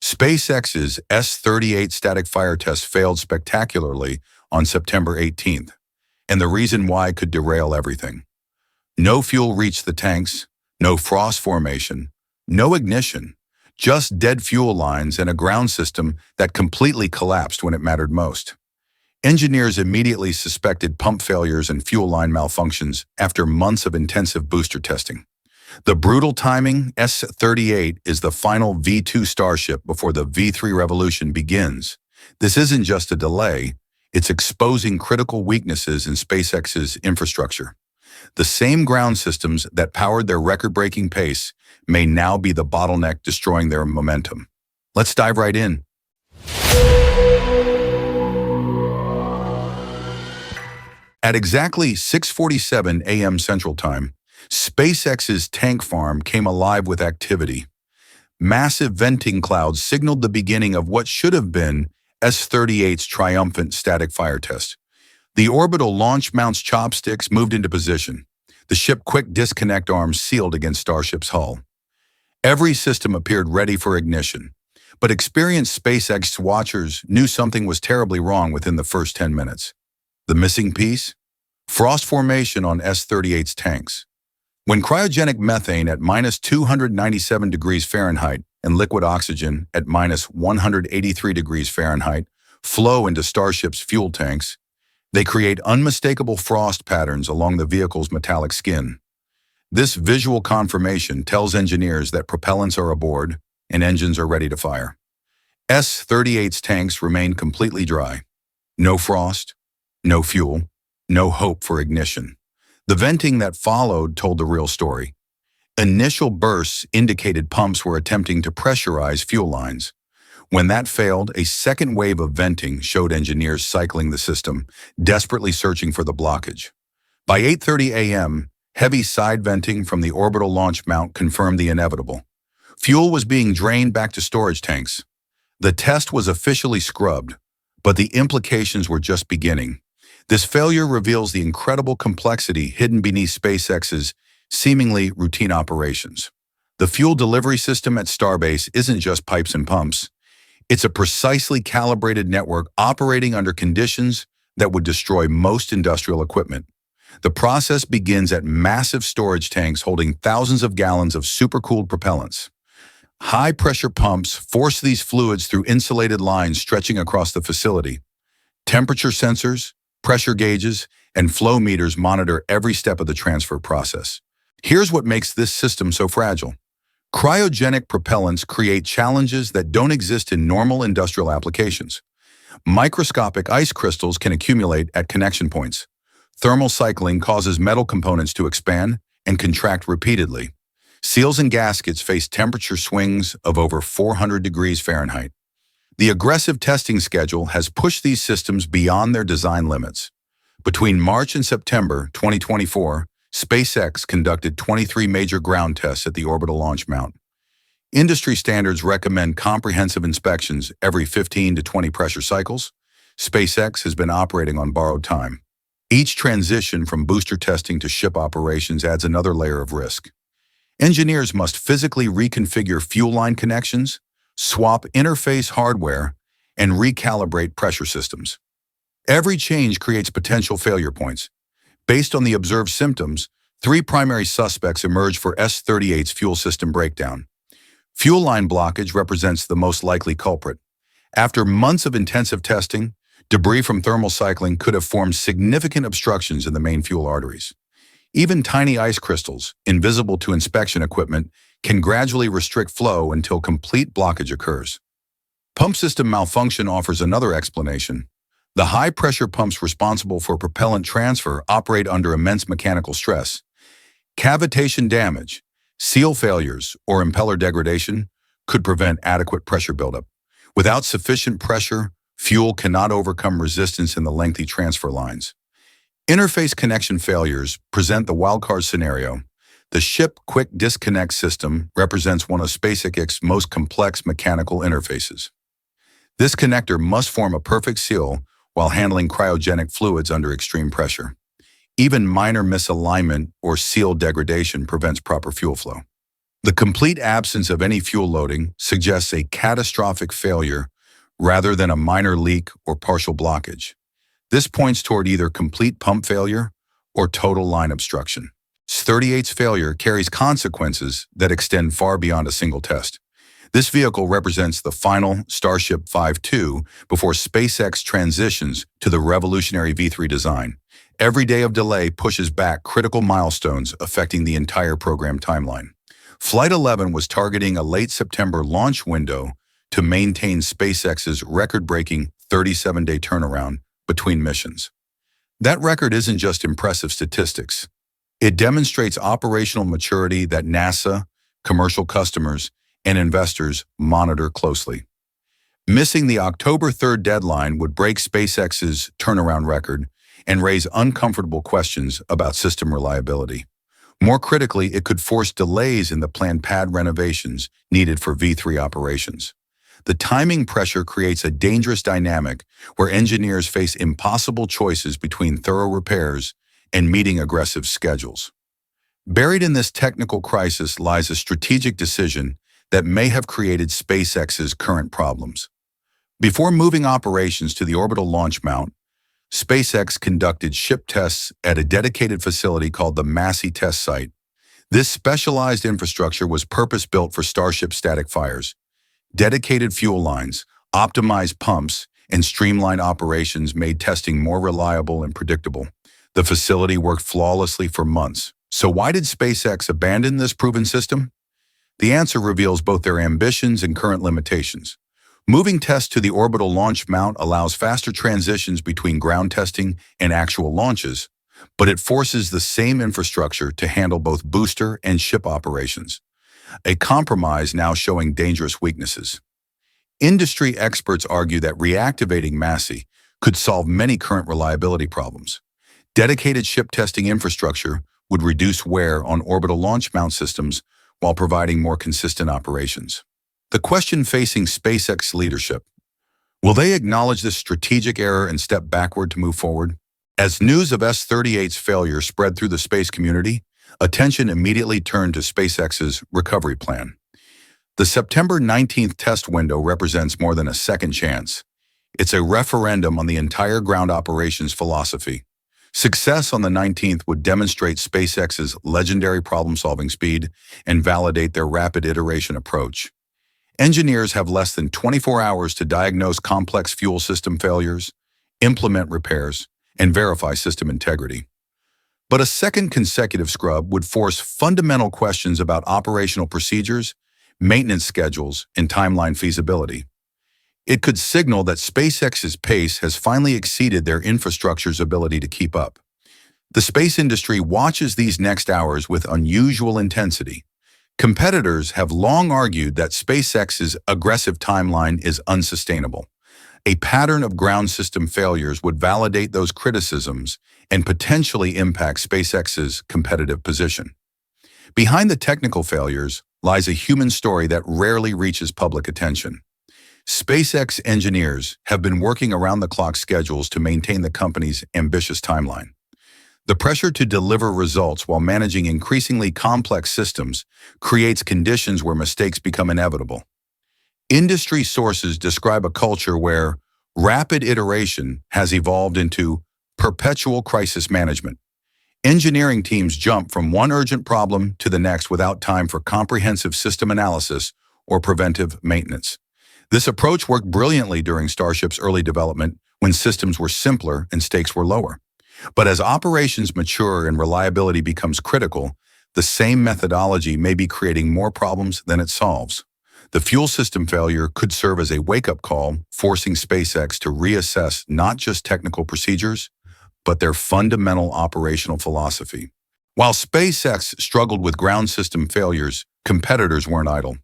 SpaceX's S38 static fire test failed spectacularly on September 18th, and the reason why could derail everything. No fuel reached the tanks, no frost formation, no ignition, just dead fuel lines and a ground system that completely collapsed when it mattered most. Engineers immediately suspected pump failures and fuel line malfunctions after months of intensive booster testing. The brutal timing, S38 is the final V2 Starship before the V3 revolution begins. This isn't just a delay, it's exposing critical weaknesses in SpaceX's infrastructure. The same ground systems that powered their record-breaking pace may now be the bottleneck destroying their momentum. Let's dive right in. At exactly 6:47 a.m. Central Time, SpaceX's tank farm came alive with activity. Massive venting clouds signaled the beginning of what should have been S38's triumphant static fire test. The orbital launch mount's chopsticks moved into position, the ship's quick disconnect arms sealed against Starship's hull. Every system appeared ready for ignition, but experienced SpaceX watchers knew something was terribly wrong within the first 10 minutes. The missing piece? Frost formation on S38's tanks. When cryogenic methane at -297 degrees Fahrenheit and liquid oxygen at -183 degrees Fahrenheit flow into Starship's fuel tanks, they create unmistakable frost patterns along the vehicle's metallic skin. This visual confirmation tells engineers that propellants are aboard and engines are ready to fire. S38's tanks remain completely dry. No frost, no fuel, no hope for ignition. The venting that followed told the real story. Initial bursts indicated pumps were attempting to pressurize fuel lines. When that failed, a second wave of venting showed engineers cycling the system, desperately searching for the blockage. By 8:30 a.m., heavy side venting from the orbital launch mount confirmed the inevitable. Fuel was being drained back to storage tanks. The test was officially scrubbed, but the implications were just beginning. This failure reveals the incredible complexity hidden beneath SpaceX's seemingly routine operations. The fuel delivery system at Starbase isn't just pipes and pumps. It's a precisely calibrated network operating under conditions that would destroy most industrial equipment. The process begins at massive storage tanks holding thousands of gallons of supercooled propellants. High-pressure pumps force these fluids through insulated lines stretching across the facility. Temperature sensors, pressure gauges, and flow meters monitor every step of the transfer process. Here's what makes this system so fragile. Cryogenic propellants create challenges that don't exist in normal industrial applications. Microscopic ice crystals can accumulate at connection points. Thermal cycling causes metal components to expand and contract repeatedly. Seals and gaskets face temperature swings of over 400 degrees Fahrenheit. The aggressive testing schedule has pushed these systems beyond their design limits. Between March and September 2024, SpaceX conducted 23 major ground tests at the orbital launch mount. Industry standards recommend comprehensive inspections every 15 to 20 pressure cycles. SpaceX has been operating on borrowed time. Each transition from booster testing to ship operations adds another layer of risk. Engineers must physically reconfigure fuel line connections, swap interface hardware, and recalibrate pressure systems. Every change creates potential failure points. Based on the observed symptoms, 3 primary suspects emerge for S38's fuel system breakdown. Fuel line blockage represents the most likely culprit. After months of intensive testing, debris from thermal cycling could have formed significant obstructions in the main fuel arteries. Even tiny ice crystals, invisible to inspection equipment, can gradually restrict flow until complete blockage occurs. Pump system malfunction offers another explanation. The high-pressure pumps responsible for propellant transfer operate under immense mechanical stress. Cavitation damage, seal failures, or impeller degradation could prevent adequate pressure buildup. Without sufficient pressure, fuel cannot overcome resistance in the lengthy transfer lines. Interface connection failures present the wildcard scenario. The ship quick disconnect system represents one of SpaceX's most complex mechanical interfaces. This connector must form a perfect seal while handling cryogenic fluids under extreme pressure. Even minor misalignment or seal degradation prevents proper fuel flow. The complete absence of any fuel loading suggests a catastrophic failure rather than a minor leak or partial blockage. This points toward either complete pump failure or total line obstruction. S38's failure carries consequences that extend far beyond a single test. This vehicle represents the final Starship 5.2 before SpaceX transitions to the revolutionary V3 design. Every day of delay pushes back critical milestones affecting the entire program timeline. Flight 11 was targeting a late September launch window to maintain SpaceX's record-breaking 37-day turnaround between missions. That record isn't just impressive statistics. It demonstrates operational maturity that NASA, commercial customers, and investors monitor closely. Missing the October 3rd deadline would break SpaceX's turnaround record and raise uncomfortable questions about system reliability. More critically, it could force delays in the planned pad renovations needed for V3 operations. The timing pressure creates a dangerous dynamic where engineers face impossible choices between thorough repairs and meeting aggressive schedules. Buried in this technical crisis lies a strategic decision that may have created SpaceX's current problems. Before moving operations to the orbital launch mount, SpaceX conducted ship tests at a dedicated facility called the Massey Test Site. This specialized infrastructure was purpose-built for Starship static fires. Dedicated fuel lines, optimized pumps, and streamlined operations made testing more reliable and predictable. The facility worked flawlessly for months. So why did SpaceX abandon this proven system? The answer reveals both their ambitions and current limitations. Moving tests to the orbital launch mount allows faster transitions between ground testing and actual launches, but it forces the same infrastructure to handle both booster and ship operations, a compromise now showing dangerous weaknesses. Industry experts argue that reactivating Massey could solve many current reliability problems. Dedicated ship testing infrastructure would reduce wear on orbital launch mount systems while providing more consistent operations. The question facing SpaceX leadership: will they acknowledge this strategic error and step backward to move forward? As news of S38's failure spread through the space community, attention immediately turned to SpaceX's recovery plan. The September 19th test window represents more than a second chance. It's a referendum on the entire ground operations philosophy. Success on the 19th would demonstrate SpaceX's legendary problem-solving speed and validate their rapid iteration approach. Engineers have less than 24 hours to diagnose complex fuel system failures, implement repairs, and verify system integrity. But a second consecutive scrub would force fundamental questions about operational procedures, maintenance schedules, and timeline feasibility. It could signal that SpaceX's pace has finally exceeded their infrastructure's ability to keep up. The space industry watches these next hours with unusual intensity. Competitors have long argued that SpaceX's aggressive timeline is unsustainable. A pattern of ground system failures would validate those criticisms and potentially impact SpaceX's competitive position. Behind the technical failures lies a human story that rarely reaches public attention. SpaceX engineers have been working around-the-clock schedules to maintain the company's ambitious timeline. The pressure to deliver results while managing increasingly complex systems creates conditions where mistakes become inevitable. Industry sources describe a culture where rapid iteration has evolved into perpetual crisis management. Engineering teams jump from one urgent problem to the next without time for comprehensive system analysis or preventive maintenance. This approach worked brilliantly during Starship's early development when systems were simpler and stakes were lower. But as operations mature and reliability becomes critical, the same methodology may be creating more problems than it solves. The fuel system failure could serve as a wake-up call, forcing SpaceX to reassess not just technical procedures, but their fundamental operational philosophy. While SpaceX struggled with ground system failures, competitors weren't idle.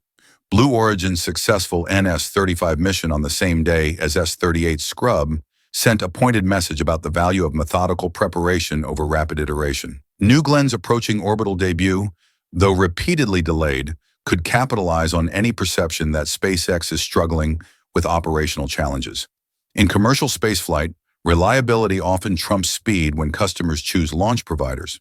Blue Origin's successful NS-35 mission on the same day as S-38 scrub sent a pointed message about the value of methodical preparation over rapid iteration. New Glenn's approaching orbital debut, though repeatedly delayed, could capitalize on any perception that SpaceX is struggling with operational challenges. In commercial spaceflight, reliability often trumps speed when customers choose launch providers.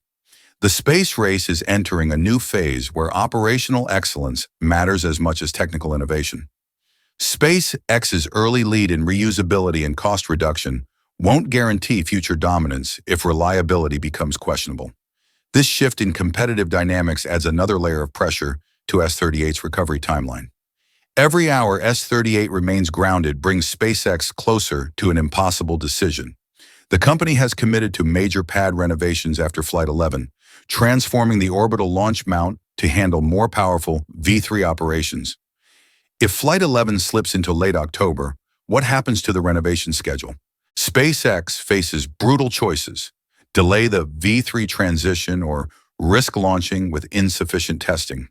The space race is entering a new phase where operational excellence matters as much as technical innovation. SpaceX's early lead in reusability and cost reduction won't guarantee future dominance if reliability becomes questionable. This shift in competitive dynamics adds another layer of pressure to S38's recovery timeline. Every hour S38 remains grounded brings SpaceX closer to an impossible decision. The company has committed to major pad renovations after Flight 11, transforming the orbital launch mount to handle more powerful V3 operations. If Flight 11 slips into late October, what happens to the renovation schedule? SpaceX faces brutal choices: delay the V3 transition or risk launching with insufficient testing.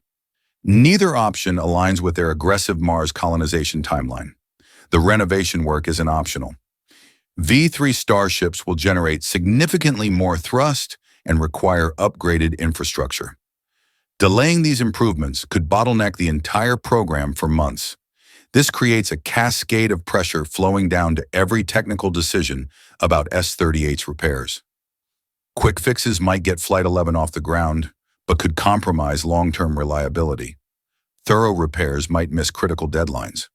Neither option aligns with their aggressive Mars colonization timeline. The renovation work isn't optional. V3 Starships will generate significantly more thrust and require upgraded infrastructure. Delaying these improvements could bottleneck the entire program for months. This creates a cascade of pressure flowing down to every technical decision about S38's repairs. Quick fixes might get Flight 11 off the ground, but could compromise long-term reliability. Thorough repairs might miss critical deadlines.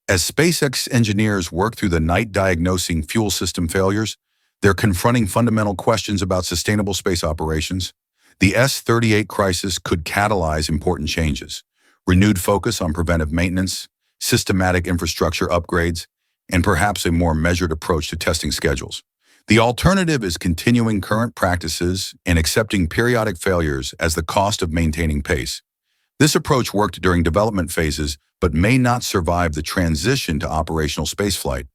As SpaceX engineers work through the night diagnosing fuel system failures, they're confronting fundamental questions about sustainable space operations. The S38 crisis could catalyze important changes: renewed focus on preventive maintenance, systematic infrastructure upgrades, and perhaps a more measured approach to testing schedules. The alternative is continuing current practices and accepting periodic failures as the cost of maintaining pace. This approach worked during development phases, but may not survive the transition to operational spaceflight.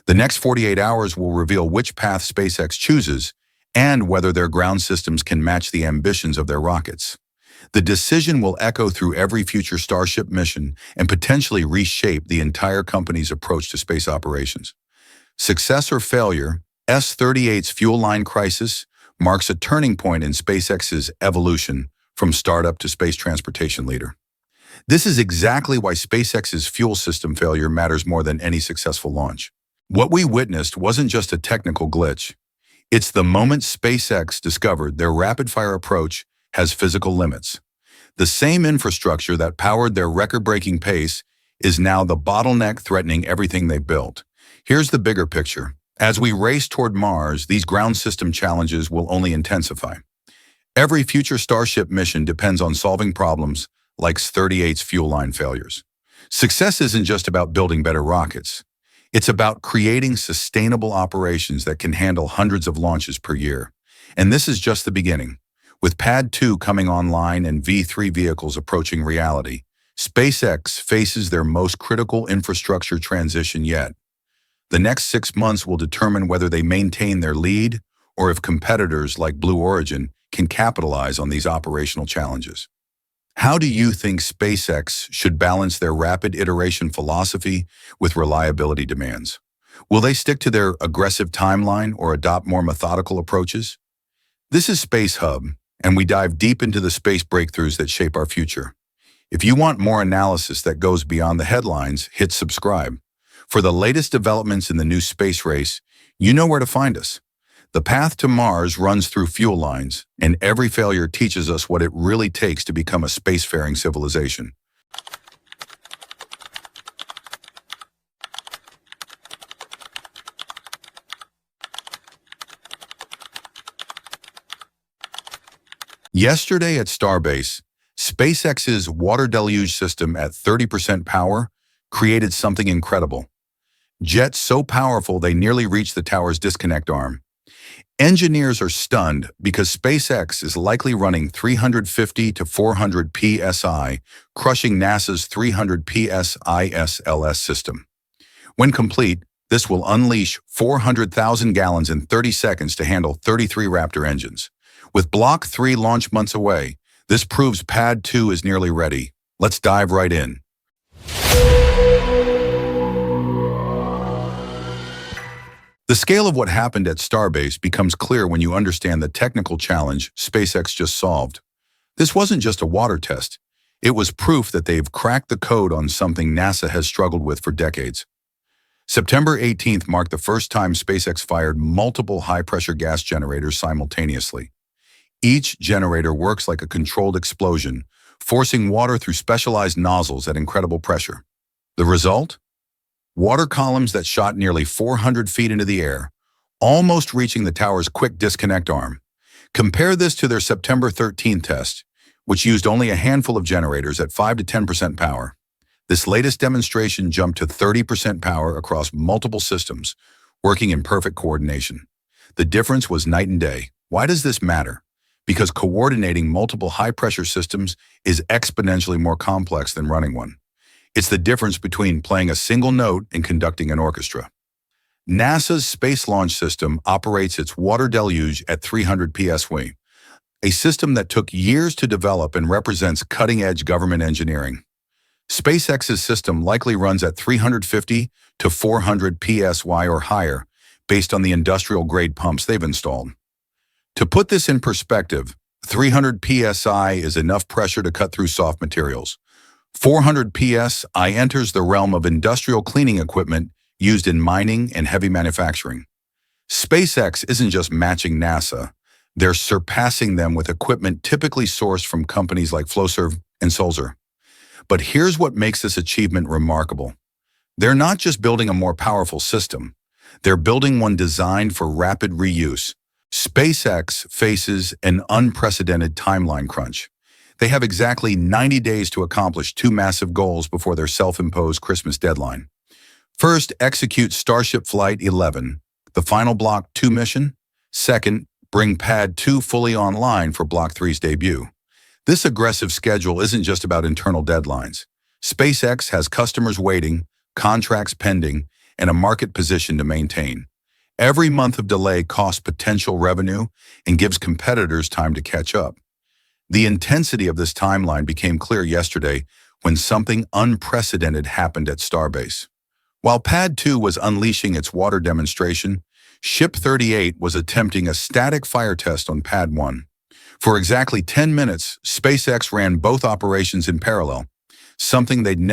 The next 48 hours will reveal which path SpaceX chooses and whether their ground systems can match the ambitions of their rockets. The decision will echo through every future Starship mission and potentially reshape the entire company's approach to space operations. Success or failure, S38's fuel line crisis marks a turning point in SpaceX's evolution from startup to space transportation leader. This is exactly why SpaceX's fuel system failure matters more than any successful launch. What we witnessed wasn't just a technical glitch. It's the moment SpaceX discovered their rapid-fire approach has physical limits. The same infrastructure that powered their record-breaking pace is now the bottleneck threatening everything they built. Here's the bigger picture. As we race toward Mars, these ground system challenges will only intensify. Every future Starship mission depends on solving problems like S38's fuel line failures. Success isn't just about building better rockets. It's about creating sustainable operations that can handle hundreds of launches per year. And this is just the beginning. With Pad 2 coming online and V3 vehicles approaching reality, SpaceX faces their most critical infrastructure transition yet. The next 6 months will determine whether they maintain their lead or if competitors like Blue Origin can capitalize on these operational challenges. How do you think SpaceX should balance their rapid iteration philosophy with reliability demands? Will they stick to their aggressive timeline or adopt more methodical approaches? This is Space Hub, and we dive deep into the space breakthroughs that shape our future. If you want more analysis that goes beyond the headlines, hit subscribe. For the latest developments in the new space race, you know where to find us. The path to Mars runs through fuel lines, and every failure teaches us what it really takes to become a spacefaring civilization. Yesterday at Starbase, SpaceX's water deluge system at 30% power created something incredible. Jets so powerful they nearly reached the tower's disconnect arm. Engineers are stunned because SpaceX is likely running 350 to 400 psi, crushing NASA's 300 psi SLS system. When complete, this will unleash 400,000 gallons in 30 seconds to handle 33 Raptor engines. With Block 3 launch months away, this proves Pad 2 is nearly ready. Let's dive right in. The scale of what happened at Starbase becomes clear when you understand the technical challenge SpaceX just solved. This wasn't just a water test. It was proof that they've cracked the code on something NASA has struggled with for decades. September 18th marked the first time SpaceX fired multiple high-pressure gas generators simultaneously. Each generator works like a controlled explosion, forcing water through specialized nozzles at incredible pressure. The result? Water columns that shot nearly 400 feet into the air, almost reaching the tower's quick disconnect arm. Compare this to their September 13th test, which used only a handful of generators at 5 to 10% power. This latest demonstration jumped to 30% power across multiple systems, working in perfect coordination. The difference was night and day. Why does this matter? Because coordinating multiple high-pressure systems is exponentially more complex than running one. It's the difference between playing a single note and conducting an orchestra. NASA's Space Launch System operates its water deluge at 300 psi, a system that took years to develop and represents cutting-edge government engineering. SpaceX's system likely runs at 350 to 400 psi or higher, based on the industrial-grade pumps they've installed. To put this in perspective, 300 psi is enough pressure to cut through soft materials. 400 psi enters the realm of industrial cleaning equipment used in mining and heavy manufacturing. SpaceX isn't just matching NASA, they're surpassing them with equipment typically sourced from companies like Flowserve and Sulzer. But here's what makes this achievement remarkable. They're not just building a more powerful system, they're building one designed for rapid reuse. SpaceX faces an unprecedented timeline crunch. They have exactly 90 days to accomplish two massive goals before their self-imposed Christmas deadline. First, execute Starship Flight 11, the final Block 2 mission. Second, bring Pad 2 fully online for Block 3's debut. This aggressive schedule isn't just about internal deadlines. SpaceX has customers waiting, contracts pending, and a market position to maintain. Every month of delay costs potential revenue and gives competitors time to catch up. The intensity of this timeline became clear yesterday when something unprecedented happened at Starbase. While Pad 2 was unleashing its water demonstration, Ship 38 was attempting a static fire test on Pad 1. For exactly 10 minutes, SpaceX ran both operations in parallel, something they'd